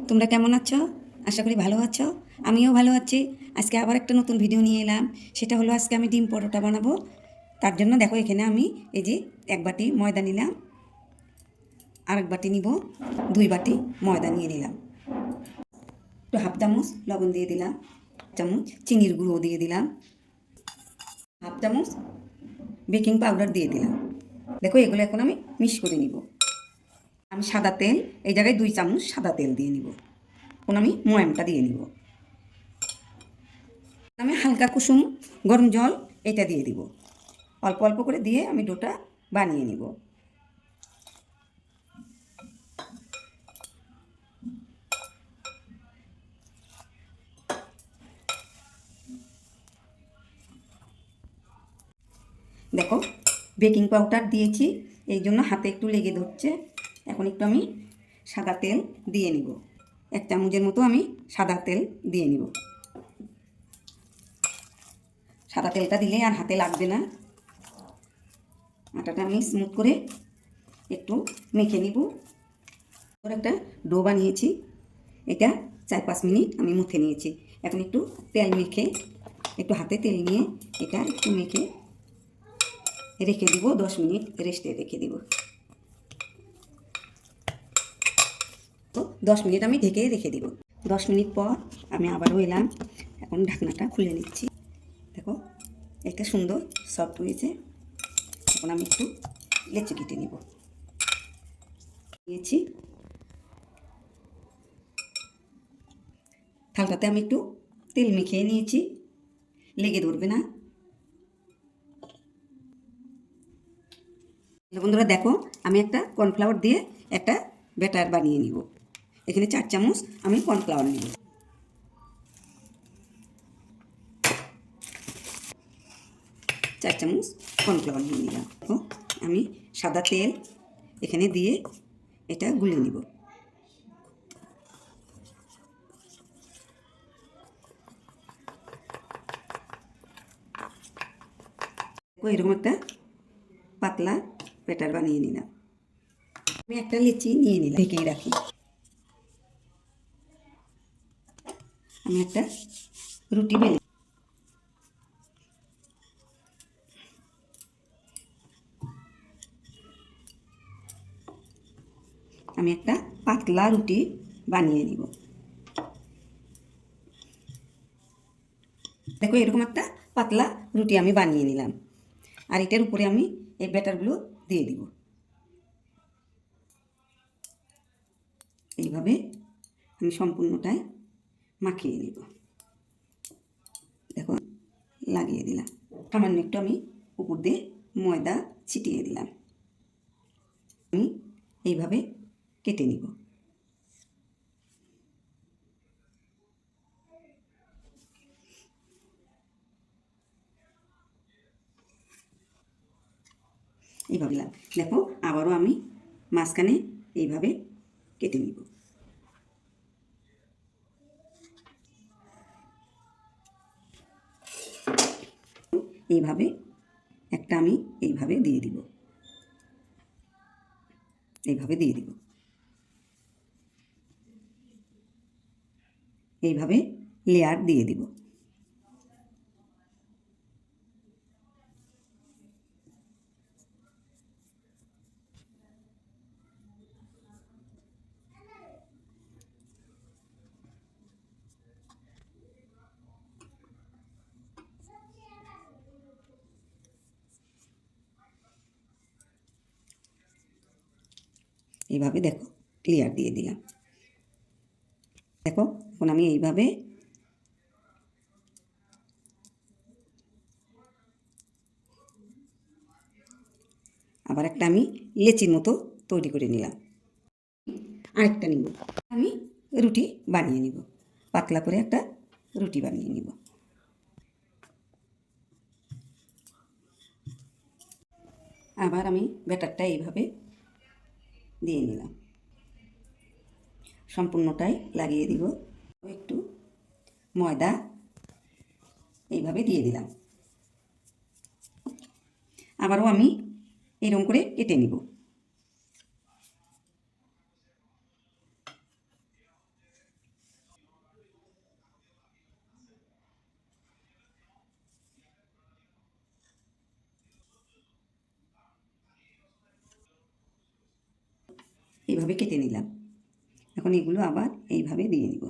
তোমরা কেমন আছো? আশা করি ভালো আছো। আমিও ভালো আছি। আজকে আবার একটা নতুন ভিডিও নিয়ে এলাম। সেটা হলো আজকে আমি ডিম পরোটা বানাবো। তার জন্য দেখো এখানে আমি এই যে 1 বাটি ময়দা নিলাম, আর 1 বাটি নিব, 2 বাটি ময়দা নিয়ে নিলাম। একটু হাফ চামচ লবণ দিয়ে দিলাম, চামচ চিনির গুঁড়ো দিয়ে দিলাম, হাফ চামচ বেকিং পাউডার দিয়ে দিলাম। দেখো এগুলো এখন আমি মিক্স করে নিব। আমি সাদা তেল এই জায়গায় 2 চামচ সাদা তেল দিয়ে নিব। এখন আমি ময়ামটা দিয়ে নিব। আমি হালকা কুসুম গরম জল এটা দিয়ে দিব। অল্প অল্প করে দিয়ে আমি ডোটা বানিয়ে নিব। দেখো বেকিং পাউডার দিয়েছি, এই জন্য হাতে একটু লেগে ধরছে। এখন একটু আমি সাদা তেল দিয়ে নিব। 1 চামচের মতো আমি সাদা তেল দিয়ে নিব। সাদা তেলটা দিলে আর হাতে লাগবে না। আটাটা আমি স্মুথ করে একটু মেখে নিব। একটা ডো বানিয়েছি, এটা 4-5 মিনিট আমি মুথে নিয়েছি। এখন একটু তেল মেখে, একটু হাতে তেল নিয়ে এটা একটু মেখে রেখে দিব। 10 মিনিট রেস্টে রেখে দিব। তো 10 মিনিট আমি ঢেকে রেখে দিব। 10 মিনিট পর আমি আবারও এলাম। এখন ঢাকনাটা খুলে নিচ্ছি। দেখো এটা সুন্দর সফট হয়েছে। এখন আমি একটু লেচি কেটে নিব। নিয়েছি থালটাতে আমি একটু তেল মেখে নিয়েছি, লেগে ধরবে না। বন্ধুরা দেখো আমি একটা কর্নফ্লাওয়ার দিয়ে একটা ব্যাটার বানিয়ে নিব। এখানে 4 চামচ আমি কর্নফ্লাওয়ার নিব। 4 চামচ কর্নফ্লাওয়ার নিয়ে নিলাম। আমি সাদা তেল এখানে দিয়ে এটা গুলে নিব। এরকম একটা পাতলা ব্যাটার বানিয়ে নিলাম। আমি একটা লিচি নিয়ে নিলাম, ঢেকেই রাখি। আমি একটা রুটি বেলে আমি একটা পাতলা রুটি বানিয়ে নিব। দেখো এরকম একটা পাতলা রুটি আমি বানিয়ে নিলাম। আর এটার উপরে আমি এই ব্যাটারগুলো দিয়ে দিব। এইভাবে আমি সম্পূর্ণটাই মাখিয়ে নিব। দেখো লাগিয়ে দিলাম। সামান্য একটু আমি উপর দিয়ে ময়দা ছিটিয়ে দিলাম। আমি এইভাবে কেটে নিব। এইভাবে দেখো আবারও আমি মাঝখানে এইভাবে কেটে নিব। এইভাবে একটা আমি এইভাবে দিয়ে দিব। এইভাবে দিয়ে দিব। এইভাবে লেয়ার দিয়ে দিব। এইভাবে দেখো লেয়ার দিয়ে দিলাম। দেখো এখন আমি এইভাবে আবার একটা আমি লেচির মতো তৈরি করে নিলাম। আরেকটা নিব, আমি রুটি বানিয়ে নিব। পাতলা করে একটা রুটি বানিয়ে নিব। আবার আমি ব্যাটারটা এইভাবে দিয়ে নিলাম। সম্পূর্ণটাই লাগিয়ে দিব। একটু ময়দা এইভাবে দিয়ে দিলাম। আবারও আমি এরকম করে কেটে নিব। এইভাবে কেটে নিলাম। এখন এগুলো আবার এইভাবে দিয়ে নিব।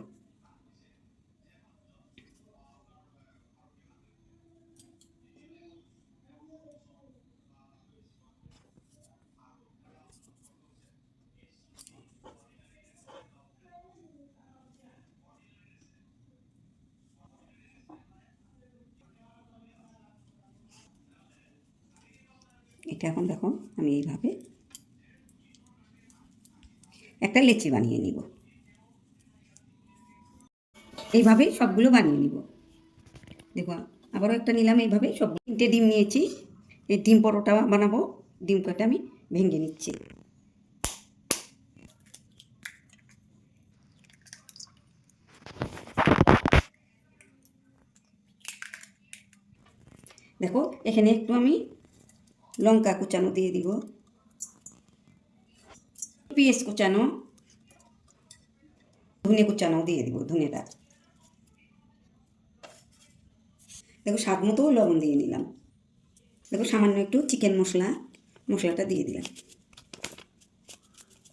এটা এখন দেখো আমি এইভাবে একটা লেচি বানিয়ে নিব। এইভাবে সবগুলো বানিয়ে নিব। দেখো আবারও একটা নিলাম, এইভাবে সব 3টে ডিম নিয়েছি। এই ডিম পরোটা বানাবো। ডিম কটা আমি ভেঙে নিচ্ছি। দেখো এখানে একটু আমি লঙ্কা কুচানো দিয়ে দিব, পেঁয়াজ কুচানো, ধনে কুচানো দিয়ে দিব, ধনেটা। দেখো স্বাদ মতো লবণ দিয়ে নিলাম। দেখো সামান্য একটু চিকেন মশলাটা দিয়ে দিলাম,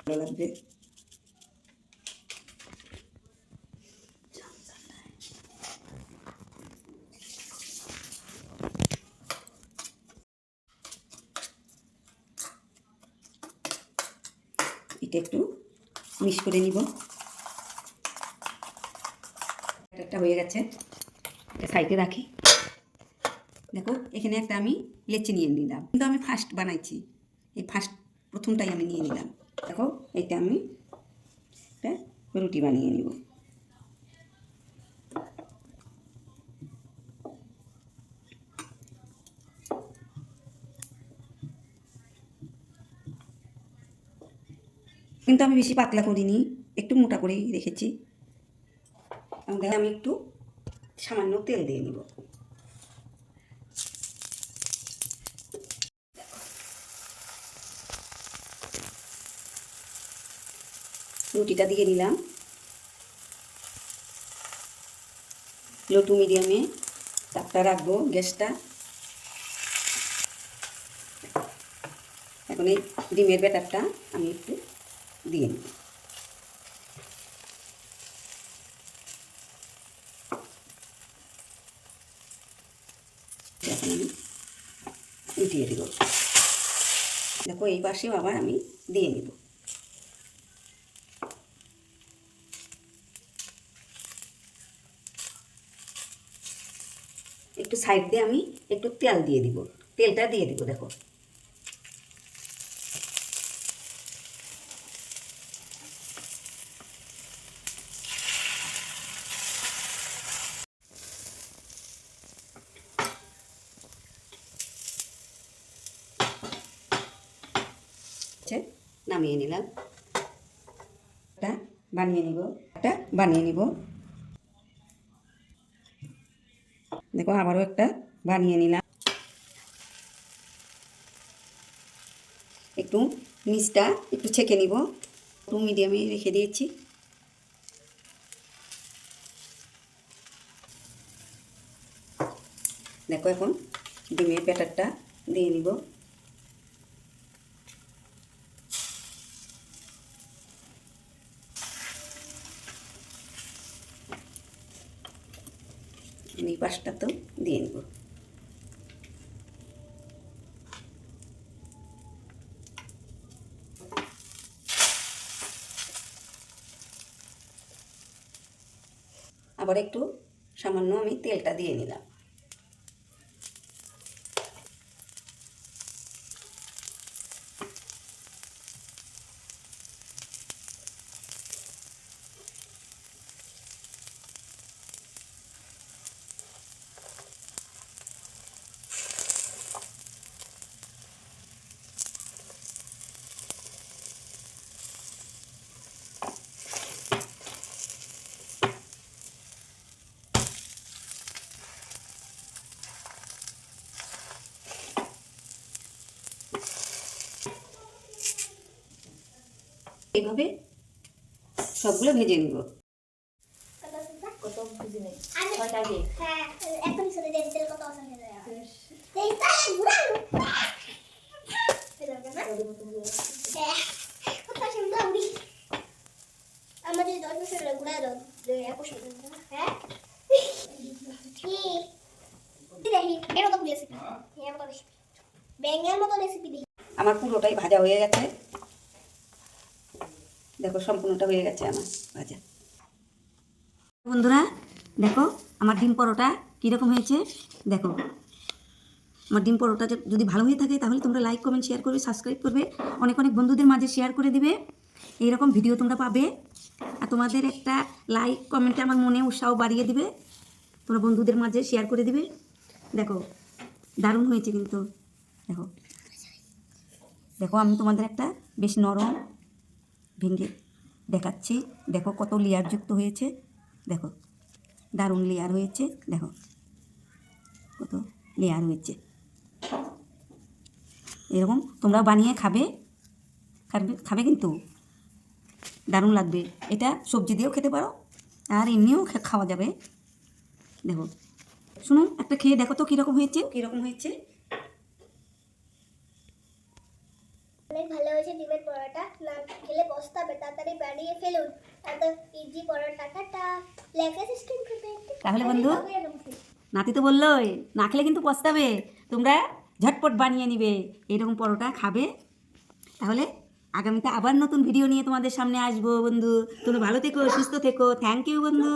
ভালো লাগবে। এটা একটু মিক্স করে নিব। একটা হয়ে গেছে, এটা সাইডে রাখি। দেখো এখানে একটা আমি লেচি নিয়ে নিলাম, কিন্তু আমি ফার্স্ট বানাইছি, এই প্রথমটাই আমি নিয়ে নিলাম। দেখো এটা আমি একটা রুটি বানিয়ে নিব। কিন্তু আমি বেশি পাতলা করিনি, একটু মোটা করেই রেখেছি। আমি একটু সামান্য তেল দিয়ে নিব। রুটিটা দিয়ে নিলাম, লো টু মিডিয়ামে তাপটা রাখবো গ্যাসটা। এখন এই ডিমের ব্যাটারটা আমি একটু দিয়ে নিব। এখন আমি উঠিয়ে দিব। দেখো এই পাশেও আবার আমি দিয়ে নিব। একটু সাইড দিয়ে আমি একটু তেল দিয়ে দিব, তেলটা দিয়ে দিব। দেখো নামিয়ে নিলাম, একটা বানিয়ে নিব। দেখো আবারও একটা বানিয়ে নিলাম। একটু নিচটা একটু ছেঁকে নিব, একটু মিডিয়ামে রেখে দিয়েছি। দেখো এখন ডিমের ব্যাটারটা দিয়ে নিব। এই পাশটা তো দিয়ে নিব। আবার একটু সামান্য আমি তেলটা দিয়ে নিলাম। এইভাবে সবগুলো ভেজে নিব। কোথায় শুনলাম দি আমাদের 10 বছরের ঘোড়া দাও 21 হ্যাঁ কি দেখি এর মতো রেসিপি এর মতো রেসিপি ব্যাঙের মতো রেসিপি দেখি আমার পুরোটাই ভাজা হয়ে গেছে, দেখো সম্পূর্ণটা হয়ে গেছে আমার ভাজা। বন্ধুরা দেখো আমার ডিম পরোটা কীরকম হয়েছে, দেখো আমার ডিম পরোটা যদি ভালো হয়ে থাকে তাহলে তোমরা লাইক কমেন্ট শেয়ার করবে, সাবস্ক্রাইব করবে, অনেক অনেক বন্ধুদের মাঝে শেয়ার করে দিবে। এইরকম ভিডিও তোমরা পাবে, আর তোমাদের একটা লাইক কমেন্টে আমার মনে উৎসাহ বাড়িয়ে দিবে, তোমরা বন্ধুদের মাঝে শেয়ার করে দিবে। দেখো দারুণ হয়েছে কিন্তু, দেখো দেখো আমি তোমাদের একটা বেশ নরম ভেঙে দেখাচ্ছি, দেখো কত লেয়ারযুক্ত হয়েছে, দেখো দারুণ লেয়ার হয়েছে, দেখো কত লেয়ার হয়েছে। এরকম তোমরা বানিয়ে খাবে খাবে খাবে কিন্তু দারুণ লাগবে। এটা সবজি দিয়েও খেতে পারো আর এমনিও খাওয়া যাবে। দেখো শুনুন একটা খেয়ে দেখো তো কীরকম হয়েছে, কীরকম হয়েছে। অনেক ভালো হয়েছে ডিমের পরোটা, না খেলে পস্তাবে, তাড়াতাড়ি বানিয়ে ফেলুন। এত ইজি পরোটাটা লাইক সাবস্ক্রাইব করবে। তাহলে বন্ধু নাতি তো বললোই না খেলে কিন্তু পস্তাবে, তোমরা ঝটপট বানিয়ে নিবে এরকম পরোটা খাবে। তাহলে আগামীতে আবার নতুন ভিডিও নিয়ে তোমাদের সামনে আসবো বন্ধু, তোমরা ভালো থেকো, সুস্থ থেকো। থ্যাংক ইউ বন্ধু।